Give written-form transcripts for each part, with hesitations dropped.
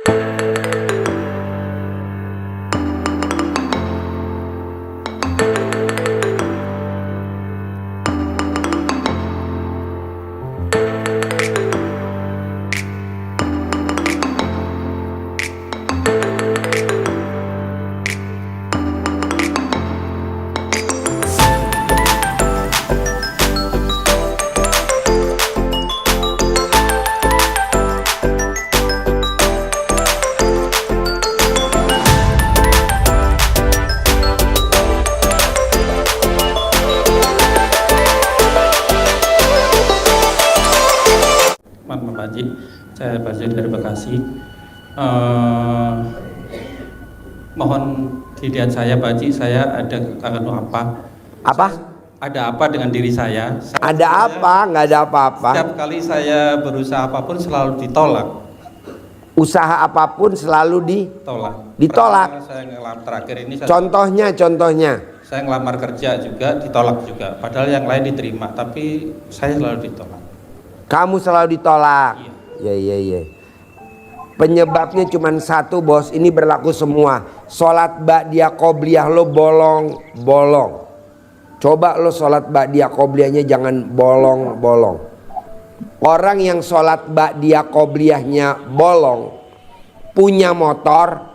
Pak Haji, saya Pak Haji dari Bekasi. Mohon dilihat saya Pak Haji, saya ada apa? Apa? Ada apa dengan diri saya? Ada apa? Nggak ada apa-apa. Setiap kali saya berusaha apapun selalu ditolak. Usaha apapun selalu ditolak. Saya ngelamar terakhir ini. Contohnya. Saya ngelamar kerja juga ditolak juga. Padahal yang lain diterima, tapi saya selalu ditolak. Kamu selalu ditolak. Iya. Penyebabnya cuma satu, bos. Ini berlaku semua. Sholat ba'diyah qobliyah lo bolong. Coba lo sholat ba'diyah qobliyahnya jangan bolong. Orang yang sholat ba'diyah qobliyahnya bolong, punya motor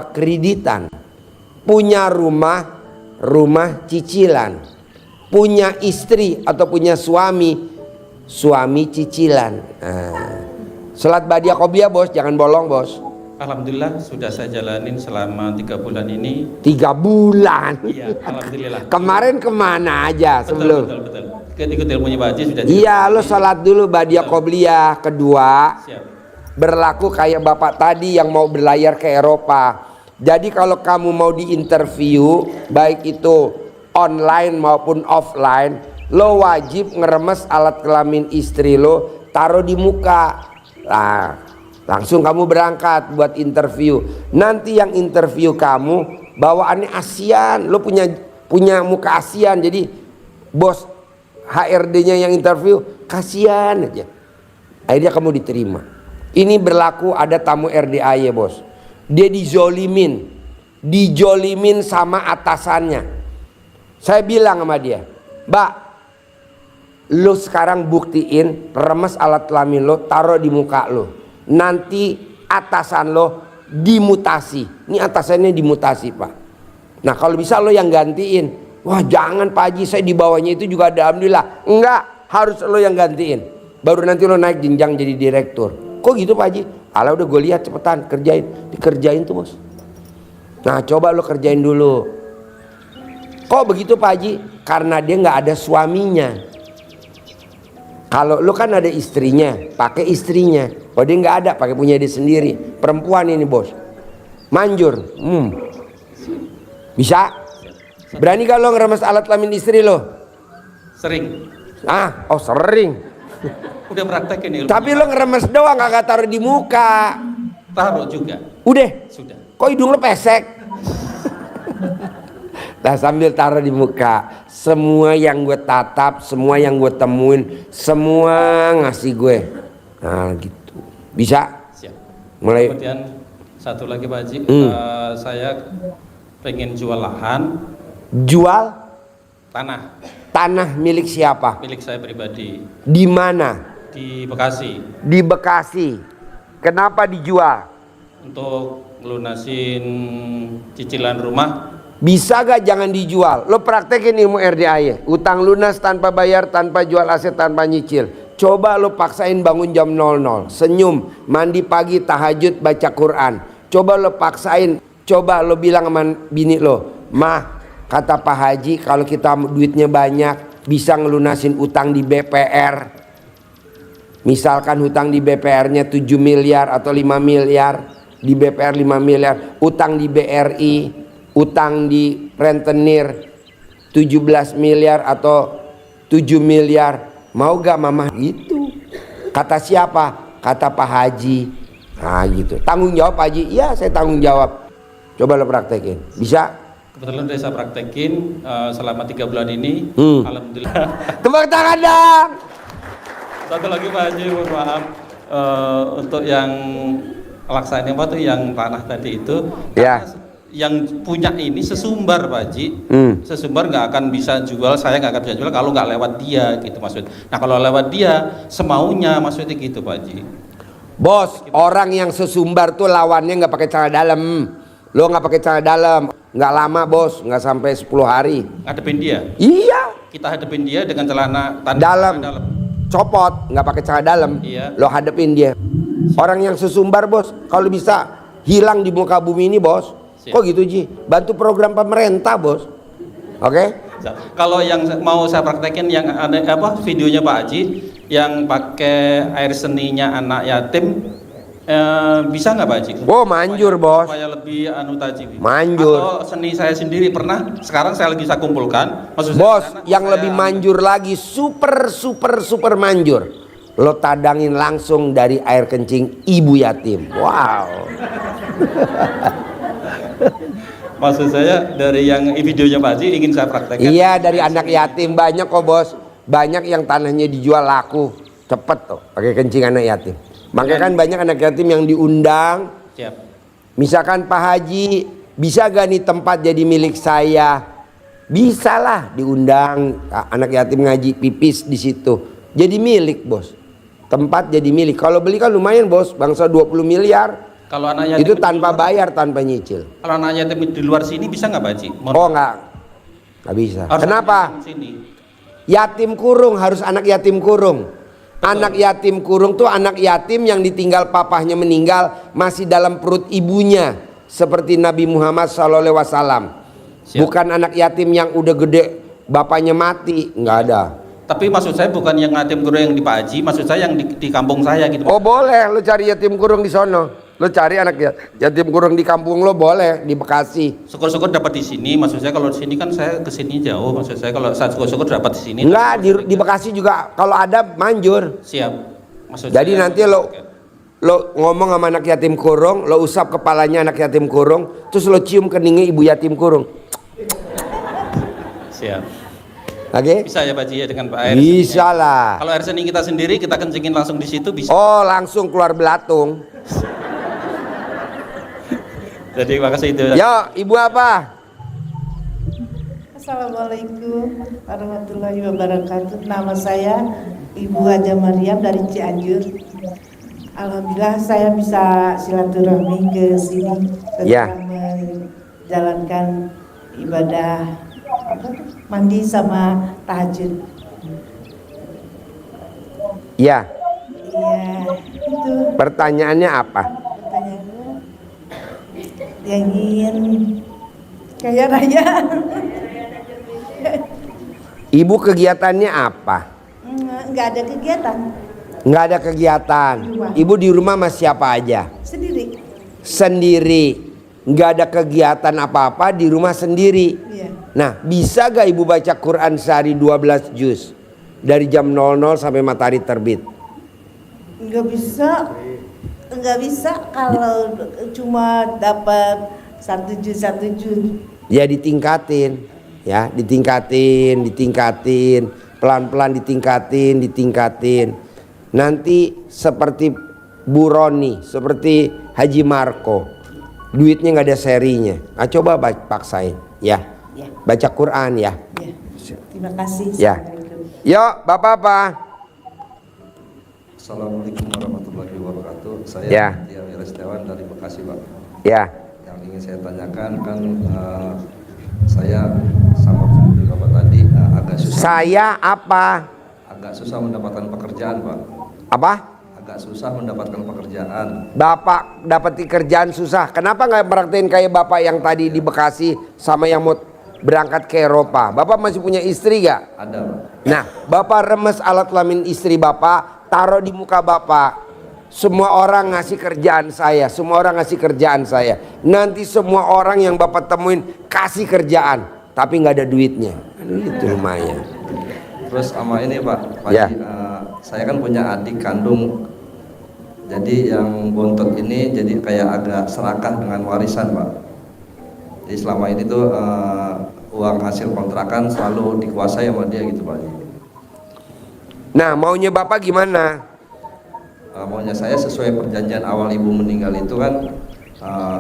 kreditan, punya rumah cicilan, punya istri atau punya suami cicilan. Sholat ba'diyah qobliyah bos, jangan bolong bos. Alhamdulillah sudah saya jalanin selama 3 bulan ini. 3 bulan? Iya, alhamdulillah. Kemarin kemana aja sebelum? Betul. Ikut ilmunya Pak Haji sudah. Iya, lo sholat dulu ba'diyah qobliyah. Kedua, siap. Berlaku kayak bapak tadi yang mau berlayar ke Eropa. Jadi kalau kamu mau diinterview, baik itu online maupun offline, lo wajib ngeremes alat kelamin istri lo, taruh di muka. Nah, langsung kamu berangkat buat interview. Nanti yang interview kamu bawaannya ASEAN, lo punya muka ASEAN. Jadi bos HRD-nya yang interview kasihan aja. Akhirnya kamu diterima. Ini berlaku ada tamu RDAY bos. Dia dijolimin sama atasannya. Saya bilang sama dia, Mbak, lo sekarang buktiin remes alat kelamin lo, taruh di muka lo. Nanti atasan lo dimutasi. Ini atasannya dimutasi pak. Nah kalau bisa lo yang gantiin. Wah jangan Pak Haji, saya di bawahnya itu juga ada. Alhamdulillah. Enggak, harus lo yang gantiin. Baru nanti lo naik jenjang jadi direktur. Kok gitu Pak Haji? Alah udah gue lihat cepetan dikerjain tuh bos. Nah coba lo kerjain dulu. Kok begitu Pak Haji? Karena dia nggak ada suaminya. Kalau lo kan ada istrinya, pakai istrinya. Kalau dia nggak ada, pakai punya dia sendiri. Perempuan ini bos, manjur. Bisa? Berani gak lo ngeremes alat kelamin istri lo? Sering. Sering. Udah praktekin ilmu. Tapi lo ngeremes doang, gak taruh di muka. Taruh juga. Udah? Sudah. Kok hidung lo pesek? Nah sambil taruh di muka, semua yang gue tatap, semua yang gue temuin, semua ngasih gue. Nah gitu. Bisa? Siap. Mulai. Kemudian satu lagi Pak Haji, saya pengen jual lahan. Jual? Tanah. Tanah milik siapa? Milik saya pribadi. Di mana? Di Bekasi. Di Bekasi. Kenapa dijual? Untuk ngelunasin cicilan rumah. Bisa gak jangan dijual? Lo praktekin ilmu RDAY. Utang lunas tanpa bayar, tanpa jual aset, tanpa nyicil. Coba lo paksain bangun jam 00. Senyum, mandi pagi, tahajud, baca Quran. Coba lo paksain. Coba lo bilang sama bini lo, Mah, kata Pak Haji kalau kita duitnya banyak bisa ngelunasin utang di BPR. Misalkan hutang di BPR-nya 7 miliar atau 5 miliar, di BPR 5 miliar, utang di BRI, utang di rentenir 17 miliar atau 7 miliar. Mau gak mama? Gitu. Kata siapa? Kata Pak Haji. Nah gitu. Tanggung jawab Pak Haji? Iya saya tanggung jawab. Coba lo praktekin. Bisa? Kebetulan udah saya praktekin selama 3 bulan ini. Alhamdulillah. Tepuk tangan dong. Satu lagi Pak Haji, mohon maaf untuk yang Laksananya apa tuh yang tanah tadi itu? Ya. Karena yang punya ini sesumbar Pak Haji, sesumbar nggak akan bisa jual, saya nggak akan bisa jual kalau nggak lewat dia gitu maksud. Nah kalau lewat dia semaunya maksudnya gitu Pak Haji. Bos, orang yang sesumbar tuh lawannya nggak pakai celana dalam. Lo nggak pakai celana dalam, nggak lama bos, nggak sampai 10 hari. Ngadepin dia. Iya. Kita hadepin dia dengan celana Dalam. Copot, nggak pakai celana dalam. Iya. Lo hadepin dia. Orang yang sesumbar bos, kalau bisa hilang di muka bumi ini bos. Siap. Kok gitu Ji? Bantu program pemerintah bos. Oke? Kalau yang mau saya praktekin yang ada apa videonya Pak Haji yang pakai air seninya anak yatim, bisa nggak Pak Haji? Oh manjur bos. Supaya lebih anu tadi. Manjur. Atau seni saya sendiri pernah. Sekarang saya lagi saya kumpulkan. Maksud Bos, saya, yang saya lebih manjur lagi, super manjur. Lo tadangin langsung dari air kencing ibu yatim. Wow. Maksud saya dari yang videonya Pak Haji ingin saya praktekkan. Iya, dari anak yatim banyak kok bos. Banyak yang tanahnya dijual laku. Cepet tuh, pakai kencing anak yatim. Makanya kan banyak anak yatim yang diundang. Siap. Misalkan Pak Haji, bisa gak nih tempat jadi milik saya? Bisa lah, diundang anak yatim ngaji pipis di situ. Jadi milik bos. Tempat jadi milik. Kalau beli kan lumayan bos, bangsa 20 miliar. Kalau anak yatim Itu tanpa bayar, tanpa nyicil. Kalau anak yatim di luar sini bisa nggak Pak Haji? Oh nggak bisa. Harus Kenapa? Sini. Yatim kurung harus anak yatim kurung. Anak yatim kurung tuh anak yatim yang ditinggal papahnya meninggal masih dalam perut ibunya, seperti Nabi Muhammad SAW. Bukan anak yatim yang udah gede bapaknya mati, nggak ada. Tapi maksud saya bukan yang yatim kurung yang di Pak Haji, maksud saya yang di kampung saya gitu. Oh boleh, lo cari yatim kurung di sono. Lo cari anak yatim kurung di kampung lo boleh, di Bekasi. Syukur-syukur dapat di sini, maksud saya kalau di sini kan saya ke sini jauh, maksud saya kalau saya syukur-syukur dapat di sini. Enggak, di Bekasi juga kalau ada manjur. Siap. Maksud Jadi saya, nanti lo ngomong sama anak yatim kurung, lo usap kepalanya anak yatim kurung, terus lo cium keningnya ibu yatim kurung. Siap. Oke? Bisa ya Pak Haji ya dengan Pak air. Bisa lah. Kalau air seni kita sendiri kita kencingin langsung di situ bisa. Oh, langsung keluar belatung. Jadi makasih itu. Yo, ibu apa? Assalamualaikum warahmatullahi wabarakatuh. Nama saya Ibu Haja Mariam dari Cianjur. Alhamdulillah saya bisa silaturahmi ke sini tentang Ya. menjalankan ibadah mandi sama tahajud. Ya. Iya, itu Pertanyaannya apa? pertanyaannya. Yang ingin kaya raya. Ibu kegiatannya apa? Nggak ada kegiatan. Nggak ada kegiatan. Ibu di rumah sama siapa aja? Sendiri. Sendiri. Nggak ada kegiatan apa-apa di rumah sendiri. Iya. Nah, bisa gak ibu baca Quran sehari 12 juz? Dari jam 00 sampai matahari terbit. Nggak bisa kalau cuma dapat satu juz. Ya ditingkatin. Ya, ditingkatin. Pelan-pelan ditingkatin. Nanti seperti Bu Roni, seperti Haji Marco. Duitnya nggak ada serinya. Nah, coba paksain, ya. Ya. Baca Quran ya. Ya. Terima kasih. Ya. Assalamualaikum. Yuk, Bapak apa? Assalamualaikum warahmatullahi wabarakatuh. Saya Ya. Tia Wirasetiawan dari Bekasi, Pak. Ya. Yang ingin saya tanyakan kan saya sama seperti Bapak tadi agak susah. Saya apa? Agak susah mendapatkan pekerjaan, Pak. Apa? Agak susah mendapatkan pekerjaan. Bapak dapat kerjaan susah. Kenapa nggak praktekin kayak Bapak yang tadi di Bekasi sama yang mau berangkat ke Eropa? Bapak masih punya istri gak? Ada, Pak. Nah, Bapak remes alat kelamin istri Bapak, taruh di muka Bapak. Semua orang ngasih kerjaan saya, Nanti semua orang yang Bapak temuin kasih kerjaan, tapi nggak ada duitnya. Itu lumayan. Terus sama ini, Pak. Ya. Saya kan punya adik kandung. Jadi yang bontot ini jadi kayak agak serakah dengan warisan, Pak. Jadi selama ini tuh uang hasil kontrakan selalu dikuasai sama dia gitu, Pak. Nah, maunya Bapak gimana? maunya saya sesuai perjanjian awal ibu meninggal itu kan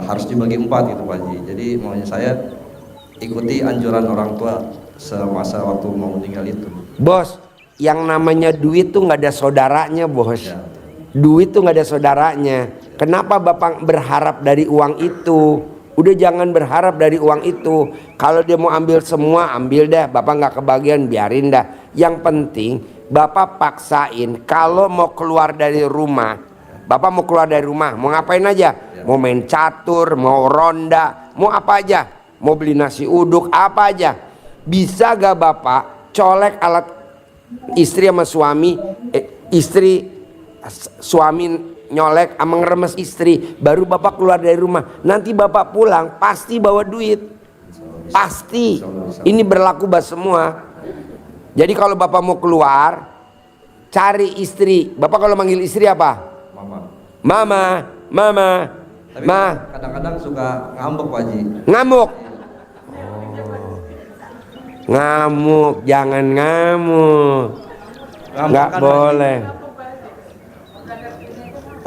harus dibagi 4 gitu Pak Haji. Jadi maunya saya ikuti anjuran orang tua semasa waktu mau meninggal itu. Bos, yang namanya duit tuh nggak ada saudaranya bos. Ya. Duit tuh nggak ada saudaranya. Kenapa bapak berharap dari uang itu? Udah jangan berharap dari uang itu. Kalau dia mau ambil semua, ambil dah. Bapak nggak kebagian, biarin dah. Yang penting bapak paksain. Kalau mau keluar dari rumah, bapak mau keluar dari rumah, mau ngapain aja? Mau main catur, mau ronda, mau apa aja? Mau beli nasi uduk, apa aja? Bisa gak bapak colek alat istri sama suami, suami nyolek sama ngeremes istri, baru bapak keluar dari rumah. Nanti bapak pulang pasti bawa duit, pasti. Ini berlaku buat semua. Jadi kalau bapak mau keluar, cari istri. Bapak kalau manggil istri apa? Mama. Mama, mama, Tapi ma. kadang-kadang suka ngambek Pak Haji. Ngamuk. Ngamuk, jangan ngamuk. Ngambek Nggak kan, Pak boleh. Haji.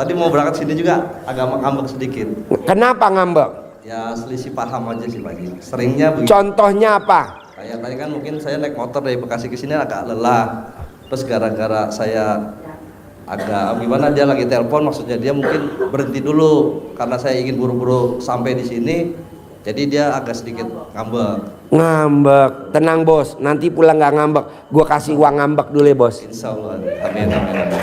Tadi mau berangkat sini juga agak ngambek sedikit. Kenapa ngambek? Ya selisih paham aja sih Pak Haji. Seringnya begitu. Contohnya apa? Kayak tadi kan mungkin saya naik motor dari Bekasi ke sini agak lelah. Terus gara-gara saya agak gimana, dia lagi telepon, maksudnya dia mungkin berhenti dulu karena saya ingin buru-buru sampai di sini. Jadi dia agak sedikit ngambek. Ngambek. Tenang bos, nanti pulang nggak ngambek. Gua kasih uang ngambek dulu ya bos. Insya Allah. Amin amin amin.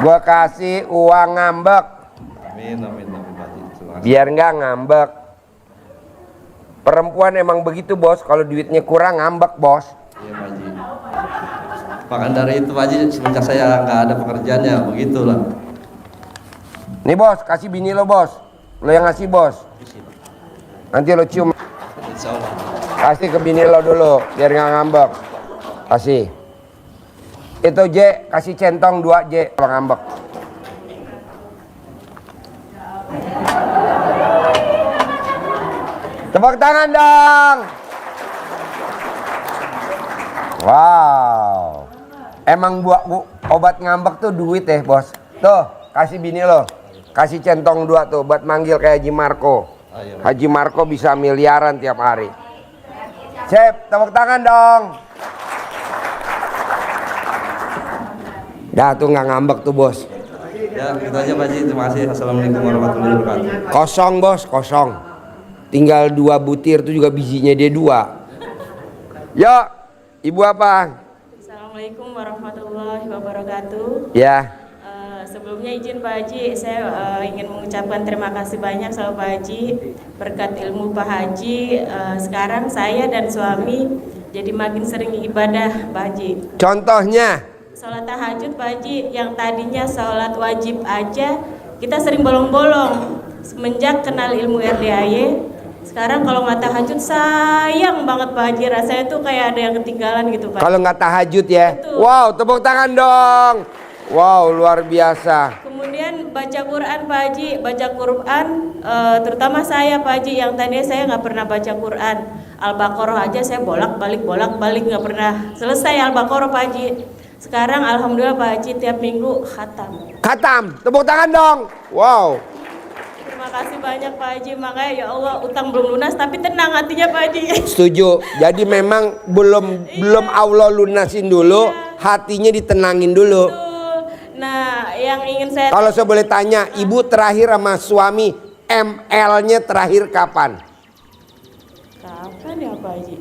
Gua kasih uang ngambek. Amin amin amin Pak Haji. Terima kasih. Biar nggak ngambek. Perempuan emang begitu bos, kalau duitnya kurang ngambek bos. Iya Pak Haji. Maka dari itu Pak Haji, semenjak saya nggak ada pekerjaannya, begitulah. Nih bos, kasih bini lo bos. Lo yang ngasih bos. Nanti lo cium. Insya Allah. Kasih ke bini lo dulu, biar nggak ngambek. Kasih. Itu J, kasih centong 2 J kalau ngambek. Tepuk tangan dong. Wow. Emang obat ngambek tuh duit ya bos. Tuh, kasih bini lo. Kasih centong 2 tuh buat manggil kayak Haji Marco. Haji Marco bisa miliaran tiap hari. Sip, tepuk tangan dong. Dah tuh nggak ngambek tuh bos. Ya, gitu aja Pak Haji. Terima kasih. Assalamualaikum warahmatullahi wabarakatuh. Kosong bos, kosong. Tinggal 2 butir tuh juga bijinya dia 2. Yuk, ibu apa? Assalamualaikum warahmatullahi wabarakatuh. Ya. Sebelumnya izin Pak Haji, saya ingin mengucapkan terima kasih banyak sama Pak Haji. Berkat ilmu Pak Haji, sekarang saya dan suami jadi makin sering ibadah Pak Haji. Contohnya? Sholat tahajud Pak Haji, yang tadinya sholat wajib aja, kita sering bolong-bolong. Semenjak kenal ilmu RDAY, sekarang kalau nggak tahajud sayang banget Pak Haji, rasanya tuh kayak ada yang ketinggalan gitu Pak. Kalau nggak tahajud ya? Betul. Wow, tepuk tangan dong. Wow, luar biasa. Kemudian baca Quran Pak Haji, baca Quran, terutama saya Pak Haji yang tadinya saya nggak pernah baca Quran. Al-Baqarah aja saya bolak-balik nggak pernah selesai Al-Baqarah Pak Haji. Sekarang alhamdulillah Pak Haji tiap minggu khatam. Khatam, tepuk tangan dong. Wow. Terima kasih banyak Pak Haji, makanya ya Allah utang belum lunas tapi tenang hatinya Pak Haji. Setuju. Jadi memang belum Allah lunasin dulu, hatinya ditenangin dulu. Betul. Nah, yang ingin saya Kalau saya boleh tanya, ibu terakhir sama suami ML-nya terakhir kapan? kapan ya Pak Haji?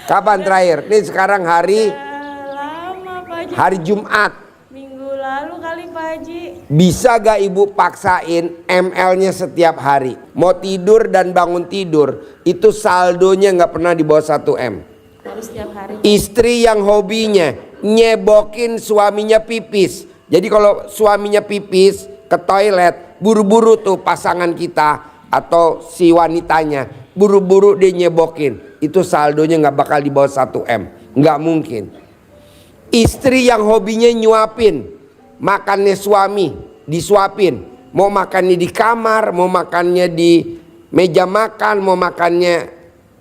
Kapan terakhir? Ini sekarang hari Lama Pak Haji. hari Jumat. Minggu lalu kali Pak Haji. Bisa gak ibu paksain ML-nya setiap hari? Mau tidur dan bangun tidur, itu saldonya gak pernah di bawah 1 M. Harus setiap hari. Istri yang hobinya nyebokin suaminya pipis. Jadi kalau suaminya pipis ke toilet, buru-buru tuh pasangan kita atau si wanitanya, buru-buru dia nyebokin. Itu saldonya gak bakal di bawah 1 M. Gak mungkin. Istri yang hobinya nyuapin, makannya suami disuapin. Mau makannya di kamar, mau makannya di meja makan, mau makannya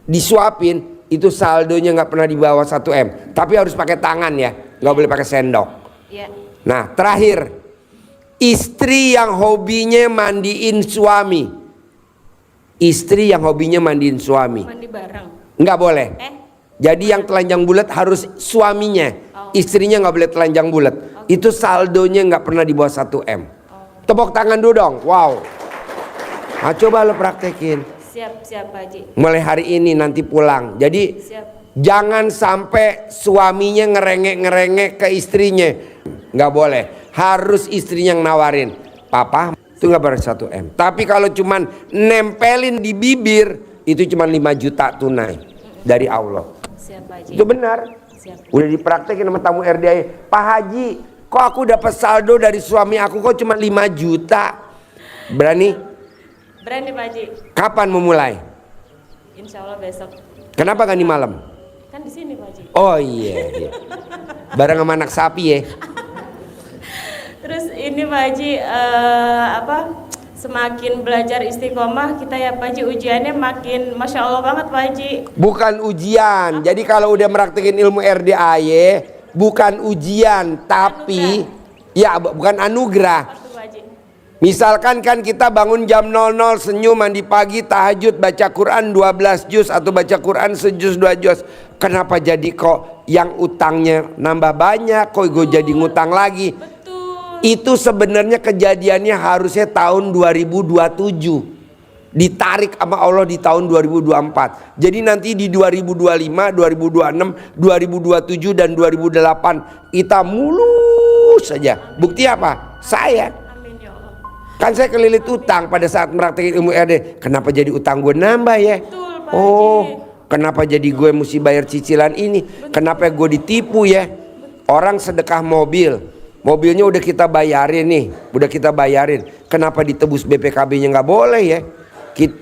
disuapin. itu saldonya nggak pernah di bawah 1 M. Tapi harus pakai tangan ya, nggak boleh pakai sendok. Iya. Nah terakhir, istri yang hobinya mandiin suami. Istri yang hobinya mandiin suami, Mandi bareng. nggak boleh. Jadi yang telanjang bulat harus suaminya, istrinya nggak boleh telanjang bulat. Itu saldonya nggak pernah di bawah 1 M. Tepuk tangan dulu dong, wow. Nah, coba lo praktekin. Siap Pak Haji. Mulai hari ini nanti pulang. Jadi Siap. jangan sampai suaminya ngerengek-ngerengek ke istrinya. Nggak boleh. Harus istrinya yang nawarin. Papa, itu nggak ber 1 M. Tapi kalau cuman nempelin di bibir, itu cuman 5 juta tunai dari Allah. Siap Pak Haji. Itu benar. Siap. Udah dipraktekin sama tamu RDI. Pak Haji, kok aku dapat saldo dari suami aku kok cuma 5 juta? Berani? Berani Pak Haji. Kapan memulai? Insya Allah besok. Kenapa gak di malam? Kan di sini Pak Haji. Oh iya. Bareng sama anak sapi ya. Terus ini Pak Haji, semakin belajar istiqomah kita ya Pak Haji, ujiannya makin Masya Allah banget Pak Haji. Bukan ujian. Jadi kalau udah meraktekin ilmu RDAY, bukan ujian, tapi ya bukan anugerah. Waktu Pak Haji. Misalkan kan kita bangun jam 00, senyum, mandi pagi, tahajud, baca Quran 12 juz atau baca Quran sejuz 2 juz. Kenapa jadi kok yang utangnya nambah banyak, kok gue jadi ngutang lagi? Betul. Itu sebenarnya kejadiannya harusnya tahun 2027. Ditarik sama Allah di tahun 2024. Jadi nanti di 2025, 2026, 2027 dan 2008 kita mulus saja. Bukti apa? Saya. Amin ya Allah. Kan saya kelilit utang pada saat meraktekin ilmu RD. Kenapa jadi utang gue nambah ya? Betul Pak Oh, Haji. kenapa jadi gue mesti bayar cicilan ini? Kenapa gue ditipu ya? Orang sedekah mobil. Mobilnya udah kita bayarin nih, udah kita bayarin. Kenapa ditebus BPKB-nya nggak boleh ya?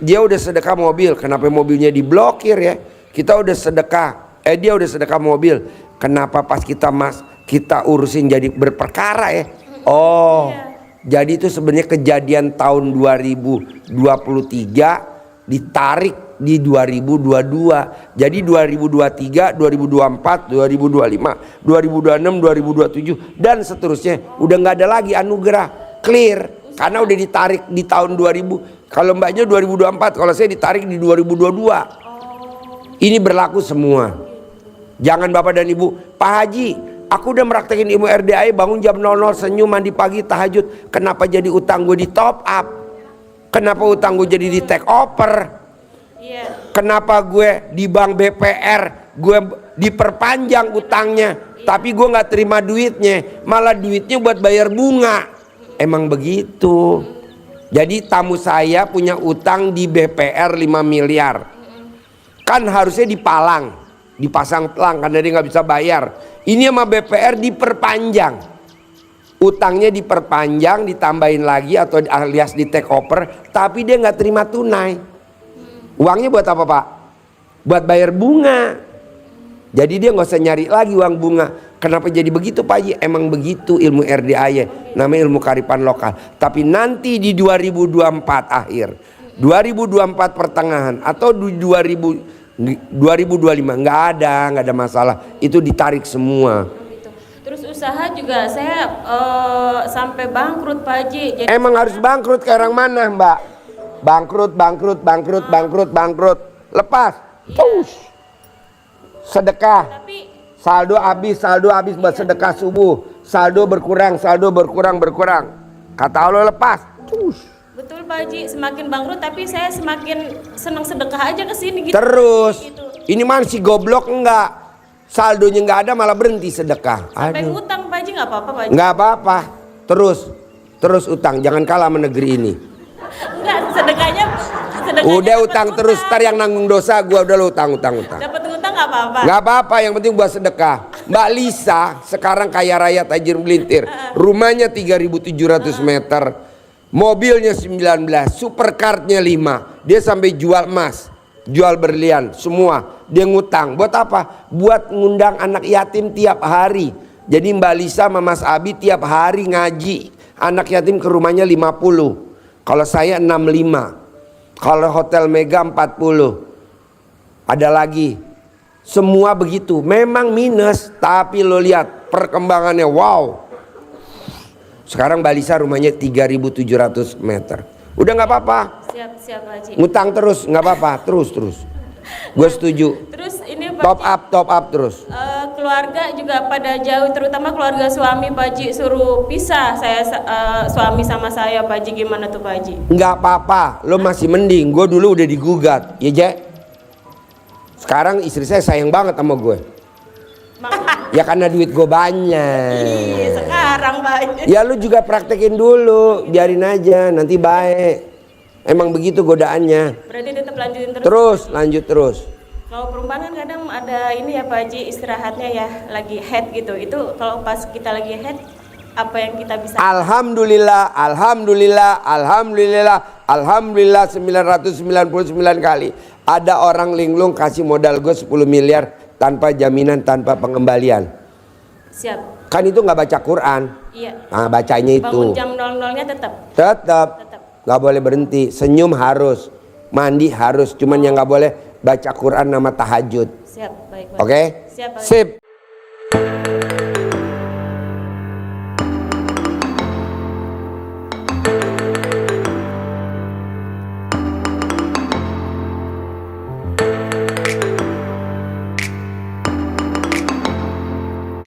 Dia udah sedekah mobil, kenapa mobilnya diblokir ya? Kita udah sedekah, dia udah sedekah mobil. Kenapa pas kita urusin jadi berperkara ya? Oh, jadi itu sebenarnya kejadian tahun 2023 ditarik di 2022. Jadi 2023, 2024, 2025, 2026, 2027 dan seterusnya udah nggak ada lagi anugerah, clear karena udah ditarik di tahun 2000. Kalau mbaknya 2024, kalau saya ditarik di 2022. Ini berlaku semua. Jangan Bapak dan Ibu, Pak Haji, aku udah meraktekin ilmu RDAI, bangun jam 00, senyum, mandi pagi, tahajud. Kenapa jadi utang gue di top up? Kenapa utang gue jadi di take over? Iya. Kenapa gue di bank BPR gue diperpanjang utangnya, tapi gue nggak terima duitnya, malah duitnya buat bayar bunga. Emang begitu. Jadi tamu saya punya utang di BPR 5 miliar. Kan harusnya dipasang pelang karena dia nggak bisa bayar. Ini sama BPR diperpanjang. Utangnya diperpanjang, ditambahin lagi atau alias di take over, tapi dia nggak terima tunai. Uangnya buat apa Pak? Buat bayar bunga. Jadi dia nggak usah nyari lagi uang bunga. Kenapa jadi begitu Pak Haji? Emang begitu ilmu RDAY, namanya ilmu kearifan lokal. Tapi nanti di 2024 akhir, 2024 pertengahan atau di 2025 nggak ada masalah. Itu ditarik semua. Terus usaha juga saya sampai bangkrut Pak Haji. Jadi Emang harus bangkrut ke orang mana Mbak? Bangkrut. Lepas. Push. Sedekah. tapi Saldo habis buat sedekah subuh. Saldo berkurang. Kata Allah lepas. Push. betul Pak Haji, semakin bangkrut tapi saya semakin senang sedekah aja ke sini gitu. Terus. Gitu. Ini man si goblok enggak. Saldonya enggak ada malah berhenti sedekah. Sampai Aduh. ngutang Pak Haji nggak apa-apa Pak Haji. Enggak apa-apa. Terus utang. Jangan kalah sama negeri ini. Enggak, sedekahnya Udah dapat utang terus, ntar yang nanggung dosa gua udah lo utang. Dapat ngutang nggak apa-apa. Nggak apa-apa, yang penting buat sedekah. Mbak Lisa sekarang kaya raya tajir melintir. Rumahnya 3.700 meter, mobilnya 19, supercardnya 5. Dia sampai jual emas, jual berlian, semua. Dia ngutang. Buat apa? Buat ngundang anak yatim tiap hari. Jadi Mbak Lisa sama Mas Abi tiap hari ngaji. Anak yatim ke rumahnya 50. Kalau saya 65. Kalau Hotel Mega 40. Ada lagi Semua begitu. Memang minus, tapi lo lihat perkembangannya, wow. Sekarang Balisa rumahnya 3.700 meter. Udah nggak apa-apa. Siap Pak Haji. Ngutang terus nggak apa-apa, terus. Gue setuju. Terus ini Pak Top Haji, up terus. keluarga juga pada jauh, terutama keluarga suami Pak Haji suruh pisah. Saya suami sama saya Pak Haji, gimana tuh Pak Haji? Nggak apa-apa, lo masih mending. Gue dulu udah digugat, ya Jack. Sekarang istri saya sayang banget sama gue. Ya karena duit gue banyak. Iya, sekarang Pak Haji. Ya lu juga praktekin dulu, biarin aja, nanti baik. Emang begitu godaannya. Berarti tetap lanjutin terus. Terus, lanjut terus. Kalau perempuan kan kadang ada ini ya Pak Haji, istirahatnya ya lagi head gitu. Itu kalau pas kita lagi head, apa yang kita bisa? Alhamdulillah 999 kali. Ada orang linglung kasih modal gue 10 miliar tanpa jaminan, tanpa pengembalian. Siap. Kan itu nggak baca Quran. Iya. Nah, bacanya itu. Bangun jam 00-nya tetap. Tetap. Nggak boleh berhenti. Senyum harus, mandi harus. Cuman yang nggak boleh baca Quran nama tahajud. Siap, baik. Oke? Siap, Pak. Sip.